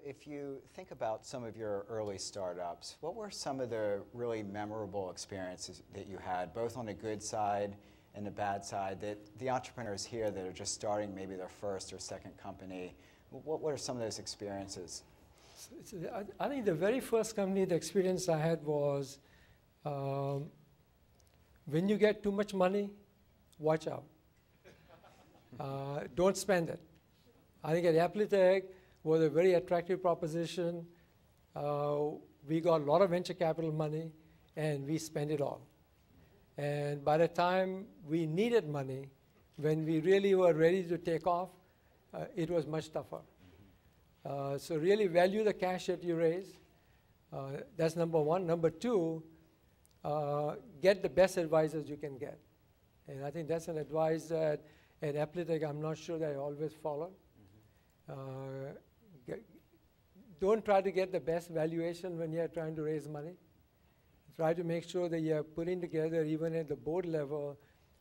if you think about some of your early startups, what were some of the really memorable experiences that you had, both on the good side and the bad side, that the entrepreneurs here that are just starting maybe their first or second company, what are some of those experiences? I think the very first company, the experience I had was when you get too much money, watch out. Don't spend it. I think at Applitech was a very attractive proposition. We got a lot of venture capital money, and we spent it all. And by the time we needed money, when we really were ready to take off, it was much tougher. So really value the cash that you raise. That's number one. Number two, get the best advisors you can get. And I think that's an advice that at Applitech I'm not sure that I always followed. Don't try to get the best valuation when you're trying to raise money. Try to make sure that you're putting together, even at the board level,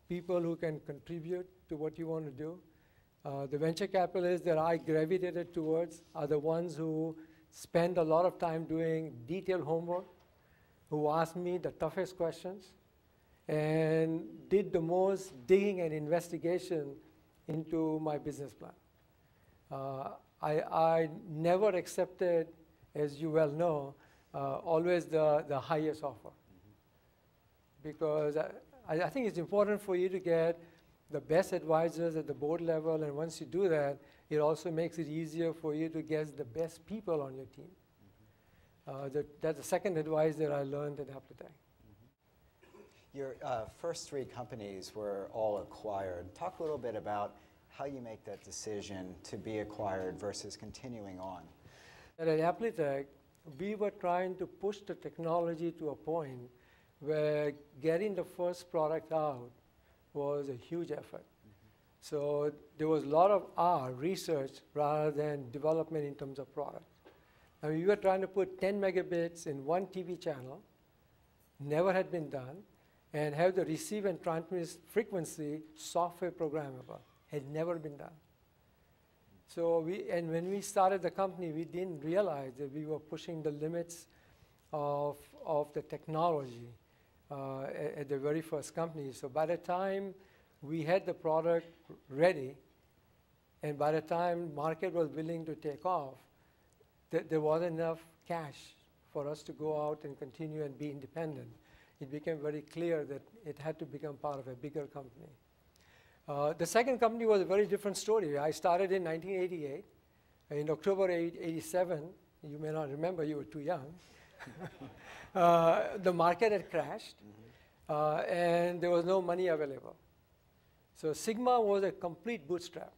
people who can contribute to what you want to do. The venture capitalists that I gravitated towards are the ones who spend a lot of time doing detailed homework, who asked me the toughest questions, and did the most digging and investigation into my business plan. I never accepted, as you well know, always the highest offer. Because I think it's important for you to get the best advisors at the board level, and once you do that, it also makes it easier for you to get the best people on your team. That's the second advice that I learned at Applitech. Your first three companies were all acquired. Talk a little bit about how you make that decision to be acquired versus continuing on. At Applitech, we were trying to push the technology to a point where getting the first product out was a huge effort. So there was a lot of R, research, rather than development in terms of product. I mean, we were trying to put 10 megabits in one TV channel, never had been done, and have the receive and transmit frequency software programmable, had never been done. So when we started the company, we didn't realize that we were pushing the limits of the technology at the very first company. So by the time we had the product ready, and by the time market was willing to take off, there wasn't enough cash for us to go out and continue and be independent. It became very clear that it had to become part of a bigger company. The second company was a very different story. I started in 1988. In October 87, you may not remember, you were too young, the market had crashed, and there was no money available. So Sigma was a complete bootstrap.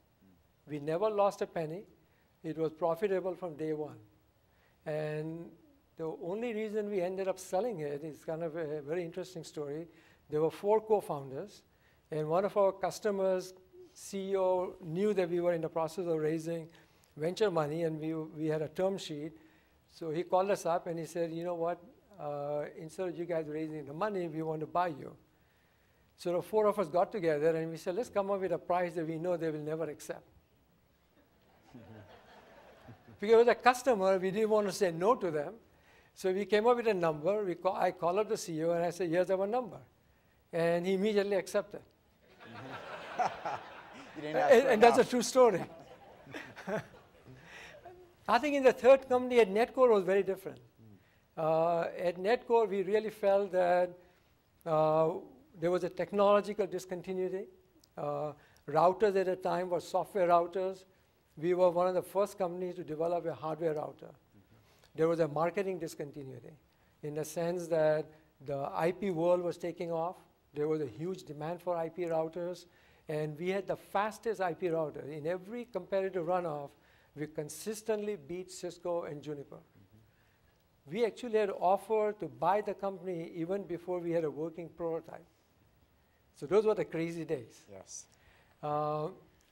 We never lost a penny. It was profitable from day one. And the only reason we ended up selling it is kind of a very interesting story. There were 4 co-founders, and one of our customers' CEO knew that we were in the process of raising venture money, and we had a term sheet. So he called us up and he said, you know what, instead of you guys raising the money, we want to buy you. So the 4 of us got together and we said, let's come up with a price that we know they will never accept. Because as a customer, we didn't want to say no to them. So we came up with a number. I called up the CEO and I said, here's our number. And he immediately accepted. And that's a true story. I think in the third company at Netcore was very different. At Netcore, we really felt that there was a technological discontinuity. Routers at the time were software routers. We were one of the first companies to develop a hardware router. There was a marketing discontinuity in the sense that the IP world was taking off. There was a huge demand for IP routers, and we had the fastest IP router. In every competitive runoff, we consistently beat Cisco and Juniper. We actually had offered to buy the company even before we had a working prototype. So those were the crazy days. Yes.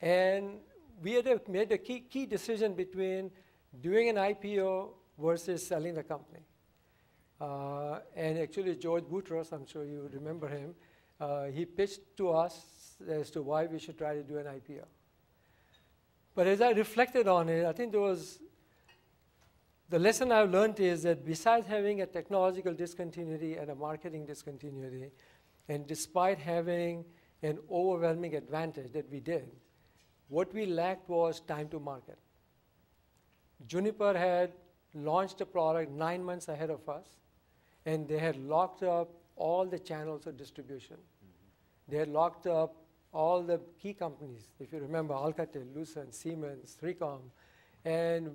And we had made a key decision between doing an IPO versus selling the company. And actually, George Boutros, I'm sure you remember him, he pitched to us as to why we should try to do an IPO. But as I reflected on it, I think there was the lesson I've learned is that besides having a technological discontinuity and a marketing discontinuity, and despite having an overwhelming advantage that we did, what we lacked was time to market. Juniper had launched a product 9 months ahead of us, and they had locked up all the channels of distribution. They had locked up all the key companies, if you remember, Alcatel, Lucent, Siemens, 3Com, and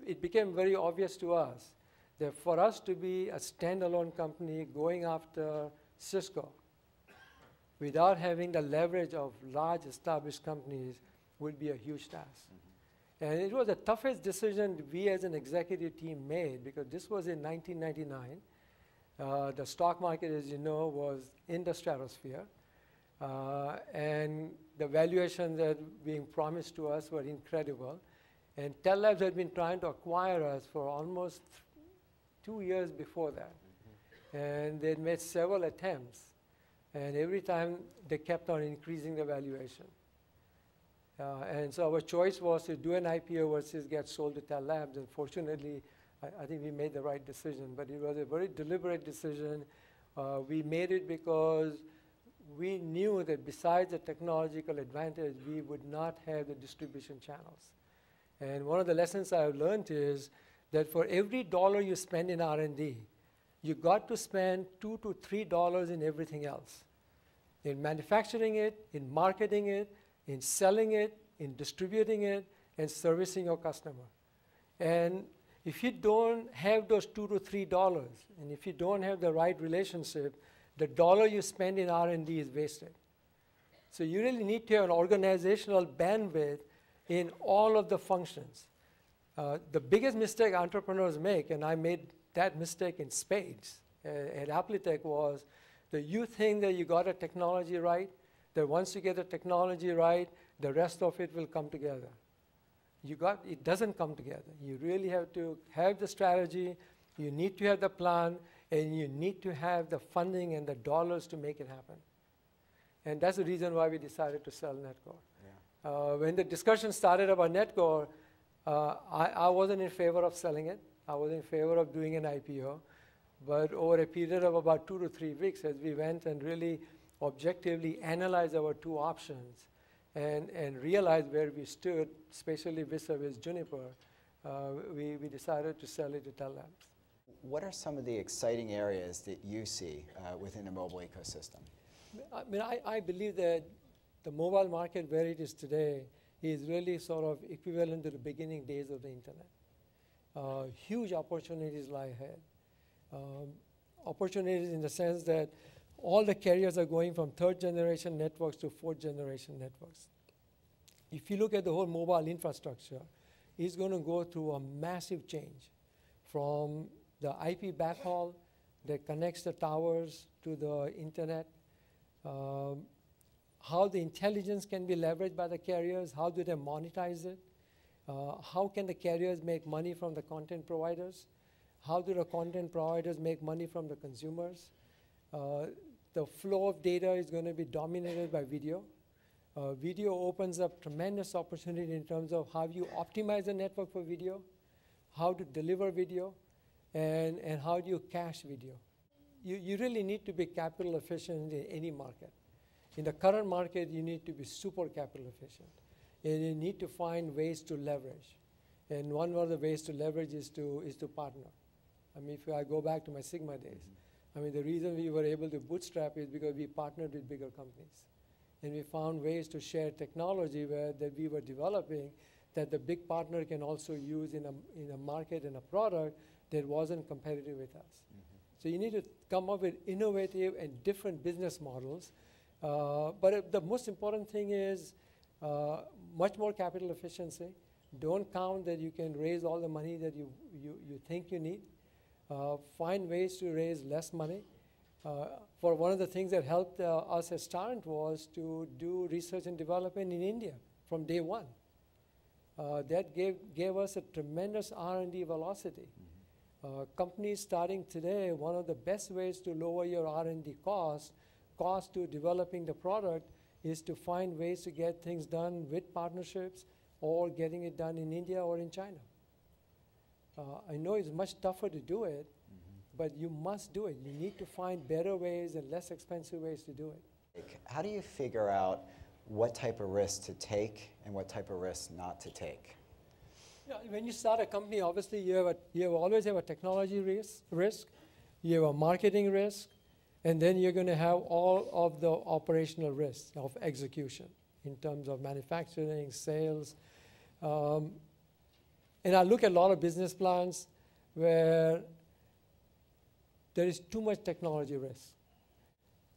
it became very obvious to us that for us to be a standalone company going after Cisco without having the leverage of large established companies would be a huge task. And it was the toughest decision we as an executive team made, because this was in 1999. The stock market, as you know, was in the stratosphere. And the valuations that being promised to us were incredible. And Tell Labs had been trying to acquire us for almost 2 years before that. And they'd made several attempts. And every time they kept on increasing the valuation. And so our choice was to do an IPO versus get sold to Tell Labs. And fortunately, I think we made the right decision. But it was a very deliberate decision. We made it because we knew that besides the technological advantage, we would not have the distribution channels. And one of the lessons I've learned is that for every dollar you spend in R&D, you got to spend $2 to $3 in everything else. In manufacturing it, in marketing it, in selling it, in distributing it, and servicing your customer. And if you don't have those $2 to $3, and if you don't have the right relationship, the dollar you spend in R&D is wasted. So you really need to have an organizational bandwidth in all of the functions. The biggest mistake entrepreneurs make, and I made that mistake in spades at Applitech, was that you think that you got a technology right, that once you get the technology right, the rest of it will come together. It doesn't come together. You really have to have the strategy, you need to have the plan, and you need to have the funding and the dollars to make it happen. And that's the reason why we decided to sell Netcore. Yeah. When the discussion started about Netcore, I wasn't in favor of selling it. I was in favor of doing an IPO. But over a period of about 2 to 3 weeks, as we went and really objectively analyzed our two options and realized where we stood, especially vis-a-vis Juniper, we decided to sell it to Tell Labs. What are some of the exciting areas that you see within the mobile ecosystem? I believe that the mobile market where it is today is really sort of equivalent to the beginning days of the internet. Huge opportunities lie ahead. Opportunities in the sense that all the carriers are going from 3rd generation networks to 4th generation networks. If you look at the whole mobile infrastructure, it's going to go through a massive change from the IP backhaul that connects the towers to the internet, how the intelligence can be leveraged by the carriers, how do they monetize it, how can the carriers make money from the content providers, how do the content providers make money from the consumers. The flow of data is going to be dominated by video. Video opens up tremendous opportunity in terms of how you optimize the network for video, how to deliver video, and how do you cache video. You really need to be capital efficient in any market. In the current market, you need to be super capital efficient. And you need to find ways to leverage. And one of the ways to leverage is to partner. I mean, if I go back to my Sigma days, I mean, the reason we were able to bootstrap is because we partnered with bigger companies. And we found ways to share technology that we were developing that the big partner can also use in a market and a product that wasn't competitive with us. So you need to come up with innovative and different business models. But the most important thing is much more capital efficiency. Don't count that you can raise all the money that you think you need. Find ways to raise less money. For one of the things that helped us as Starent was to do research and development in India from day one. That gave us a tremendous R&D velocity. Companies starting today, one of the best ways to lower your R&D cost to developing the product is to find ways to get things done with partnerships or getting it done in India or in China. I know it's much tougher to do it, but you must do it. You need to find better ways and less expensive ways to do it. How do you figure out what type of risk to take and what type of risk not to take? Yeah, when you start a company, obviously you always have a technology risk, you have a marketing risk, and then you're going to have all of the operational risks of execution in terms of manufacturing, sales. And I look at a lot of business plans where there is too much technology risk.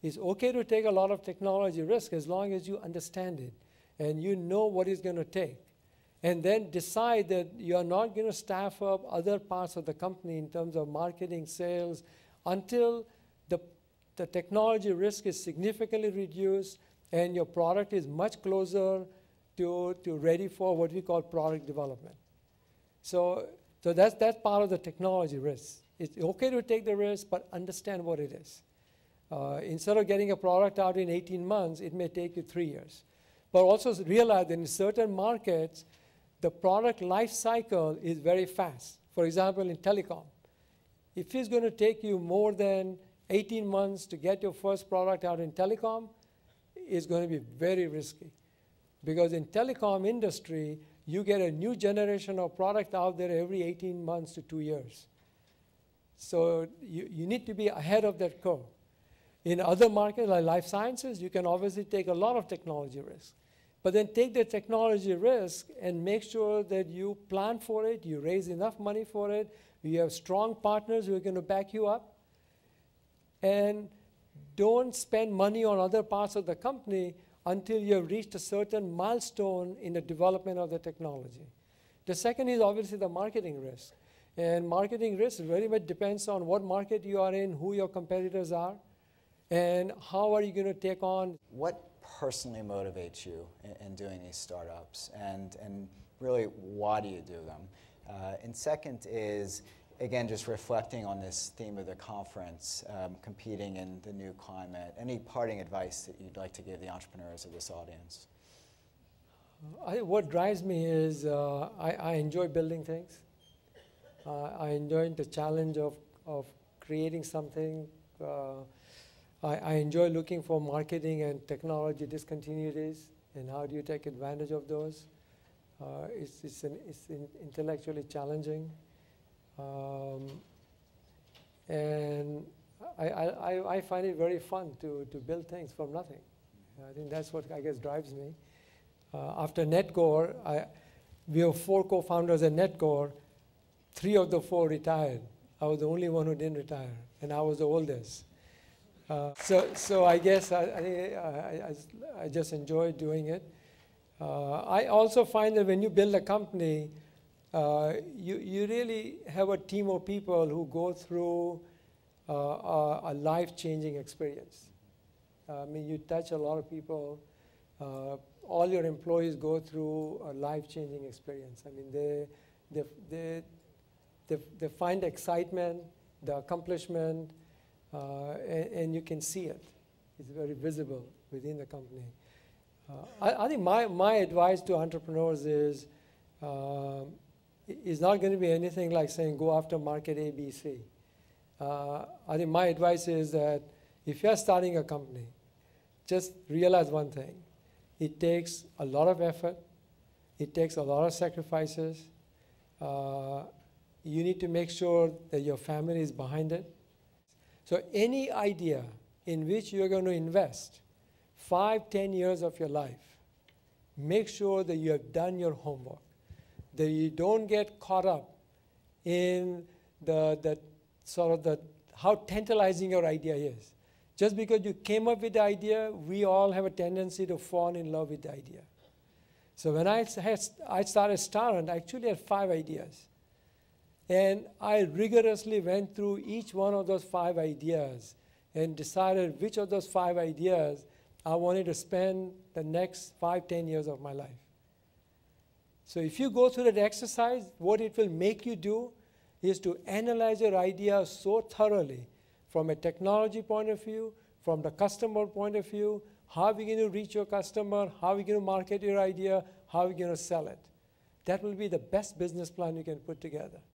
It's okay to take a lot of technology risk as long as you understand it and you know what it's going to take. And then decide that you're not going to staff up other parts of the company in terms of marketing, sales, until the technology risk is significantly reduced and your product is much closer to ready for what we call product development. So that's part of the technology risk. It's okay to take the risk, but understand what it is. Instead of getting a product out in 18 months, it may take you 3 years. But also realize that in certain markets, the product life cycle is very fast. For example, in telecom, if it's going to take you more than 18 months to get your first product out in telecom, it's going to be very risky. Because in telecom industry, you get a new generation of product out there every 18 months to 2 years. So you need to be ahead of that curve. In other markets like life sciences, you can obviously take a lot of technology risk. But then take the technology risk and make sure that you plan for it, you raise enough money for it, you have strong partners who are going to back you up, and don't spend money on other parts of the company until you have reached a certain milestone in the development of the technology. The second is obviously the marketing risk. And marketing risk very much depends on what market you are in, who your competitors are, and how are you going to take on. What personally motivates you in doing these startups, and really why do you do them? And second is, again, just reflecting on this theme of the conference, competing in the new climate. Any parting advice that you'd like to give the entrepreneurs of this audience? What drives me is I enjoy building things. I enjoy the challenge of creating something. I enjoy looking for marketing and technology discontinuities and how do you take advantage of those. It's intellectually challenging. And I find it very fun to build things from nothing. I think that's what I guess drives me. After NetGore, we have 4 co-founders at NetGore. 3 of the 4 retired. I was the only one who didn't retire, and I was the oldest. So I guess I just enjoy doing it. I also find that when you build a company, you really have a team of people who go through a life-changing experience. I mean, you touch a lot of people. All your employees go through a life-changing experience. I mean, they find excitement, the accomplishment, and you can see it. It's very visible within the company. I think my advice to entrepreneurs is it's not going to be anything like saying go after market A, B, C. I think my advice is that if you're starting a company, just realize one thing. It takes a lot of effort. It takes a lot of sacrifices. You need to make sure that your family is behind it. So any idea in which you're going to invest 5, 10 years of your life, make sure that you have done your homework, that you don't get caught up in how tantalizing your idea is. Just because you came up with the idea, we all have a tendency to fall in love with the idea. So when I started Starent, I actually had 5 ideas. And I rigorously went through each one of those 5 ideas and decided which of those 5 ideas I wanted to spend the next 5, 10 years of my life. So if you go through that exercise, what it will make you do is to analyze your idea so thoroughly from a technology point of view, from the customer point of view, how are we going to reach your customer, how are we going to market your idea, how are we going to sell it. That will be the best business plan you can put together.